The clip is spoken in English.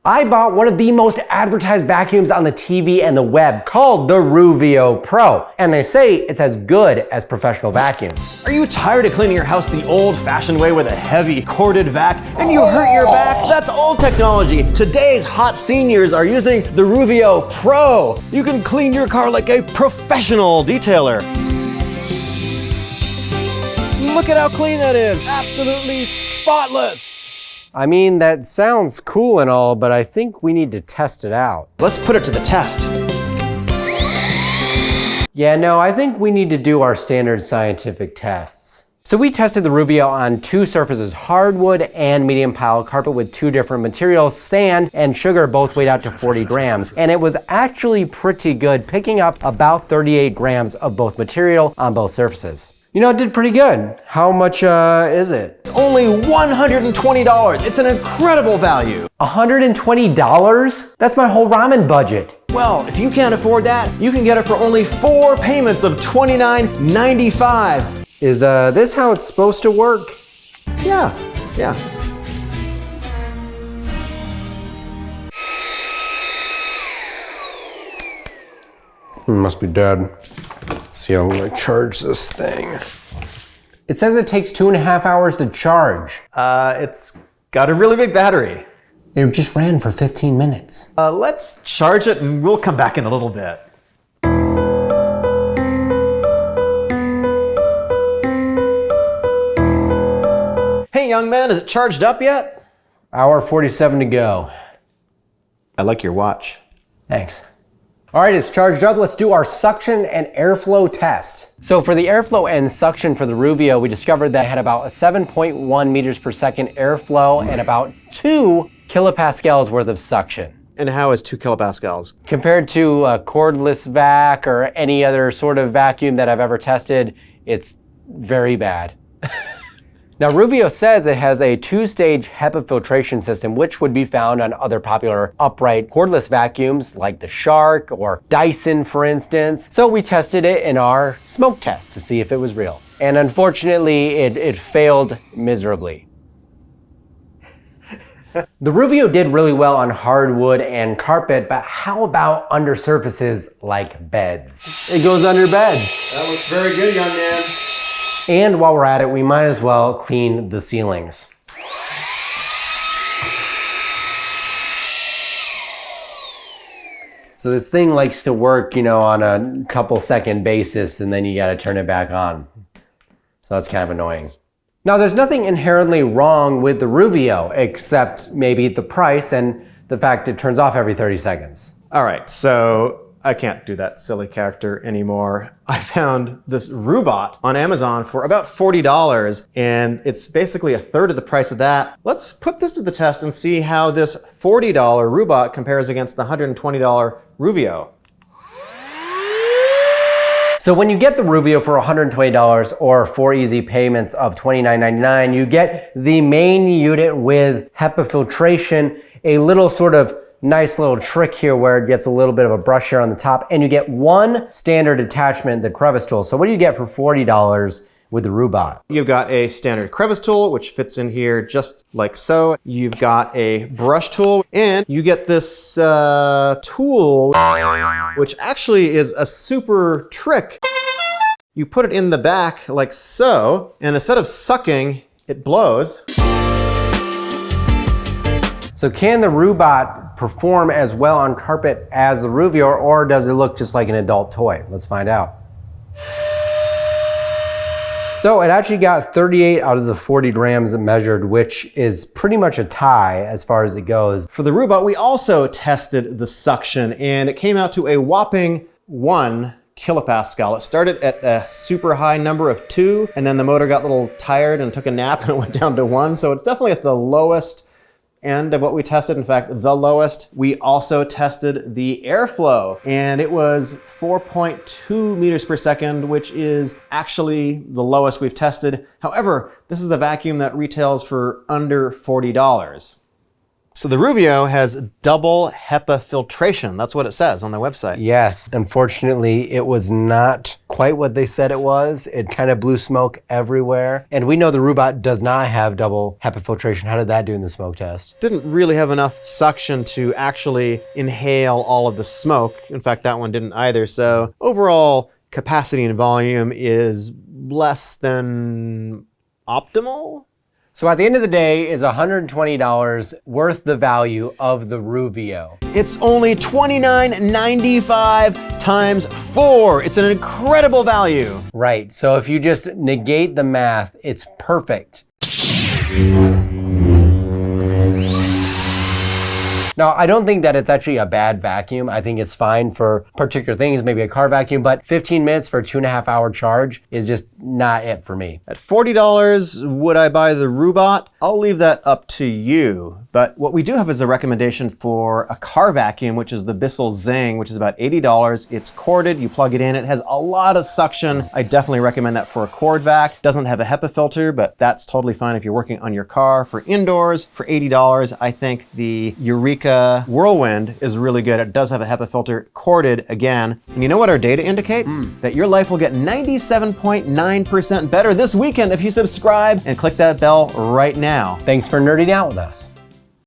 I bought one of the most advertised vacuums on the TV and the web called the Ruvio Pro, and they say it's as good as professional vacuums. Are you tired of cleaning your house the old-fashioned way with a heavy corded vac and you hurt your back? That's old technology. Today's hot seniors are using the Ruvio Pro. You can clean your car like a professional detailer. Look at how clean that is. Absolutely spotless. I mean, that sounds cool and all, but I think we need to test it out. Let's put it to the test. Yeah, no, I think we need to do our standard scientific tests. So we tested the Ruvio on two surfaces, hardwood and medium pile carpet with two different materials, sand and sugar, both weighed out to 40 grams. And it was actually pretty good, picking up about 38 grams of both material on both surfaces. You know, it did pretty good. How much is it? It's only $120. It's an incredible value. $120? That's my whole ramen budget. Well, if you can't afford that, you can get it for only 4 payments of $29.95. Is this how it's supposed to work? Yeah. Must be dead. Let's see how I charge this thing. It says it takes 2.5 hours to charge. It's got a really big battery. It just ran for 15 minutes. Let's charge it and we'll come back in a little bit. Hey young man, is it charged up yet? Hour 47 to go. I like your watch. Thanks. All right, it's charged up. Let's do our suction and airflow test. So for the airflow and suction for the Ruvio, we discovered that it had about a 7.1 meters per second airflow and about 2 kilopascals worth of suction. And how is 2 kilopascals? Compared to a cordless vac or any other sort of vacuum that I've ever tested, it's very bad. Now, Ruvio says it has a 2-stage HEPA filtration system, which would be found on other popular upright cordless vacuums like the Shark or Dyson, for instance. So we tested it in our smoke test to see if it was real. And unfortunately, it failed miserably. The Ruvio did really well on hardwood and carpet, but how about under surfaces like beds? It goes under bed. That looks very good, young man. And while we're at it, we might as well clean the ceilings. So this thing likes to work, you know, on a couple second basis, and then you gotta turn it back on. So that's kind of annoying. Now, there's nothing inherently wrong with the Ruvio, except maybe the price and the fact it turns off every 30 seconds. All right, so I can't do that silly character anymore. I found this Rubot on Amazon for about $40, and it's basically a third of the price of that. Let's put this to the test and see how this $40 Rubot compares against the $120 Ruvio. So when you get the Ruvio for $120 or 4 easy payments of $29.99, you get the main unit with HEPA filtration, a little sort of nice little trick here where it gets a little bit of a brush here on the top, and you get one standard attachment, the crevice tool. So what do you get for $40 with the Rubot? You've got a standard crevice tool, which fits in here just like so. You've got a brush tool, and you get this tool, which actually is a super trick. You put it in the back like so, and instead of sucking, it blows. So can the Rubot perform as well on carpet as the Ruvio, or does it look just like an adult toy? Let's find out. So it actually got 38 out of the 40 grams measured, which is pretty much a tie as far as it goes. For the Rubot, we also tested the suction, and it came out to a whopping 1 kilopascal. It started at a super high number of 2, and then the motor got a little tired and took a nap and it went down to 1. So it's definitely at the lowest end of what we tested. In fact, the lowest. We also tested the airflow, and it was 4.2 meters per second, which is actually the lowest we've tested. However, this is a vacuum that retails for under $40. So the Ruvio has double HEPA filtration. That's what it says on the website. Yes, unfortunately, it was not quite what they said it was. It kind of blew smoke everywhere. And we know the Rubot does not have double HEPA filtration. How did that do in the smoke test? Didn't really have enough suction to actually inhale all of the smoke. In fact, that one didn't either. So overall capacity and volume is less than optimal. So at the end of the day, is $120 worth the value of the Ruvio? It's only $29.95 times 4. It's an incredible value. Right, so if you just negate the math, it's perfect. Now, I don't think that it's actually a bad vacuum. I think it's fine for particular things, maybe a car vacuum, but 15 minutes for a 2.5-hour charge is just not it for me. At $40, would I buy the Rubot? I'll leave that up to you. But what we do have is a recommendation for a car vacuum, which is the Bissell Zing, which is about $80. It's corded, you plug it in, it has a lot of suction. I definitely recommend that for a cord vac. Doesn't have a HEPA filter, but that's totally fine if you're working on your car. For indoors, for $80, I think the Eureka Whirlwind is really good. It does have a HEPA filter, corded again. And you know what our data indicates? That your life will get 97.9% better this weekend if you subscribe and click that bell right now. Thanks for nerding out with us.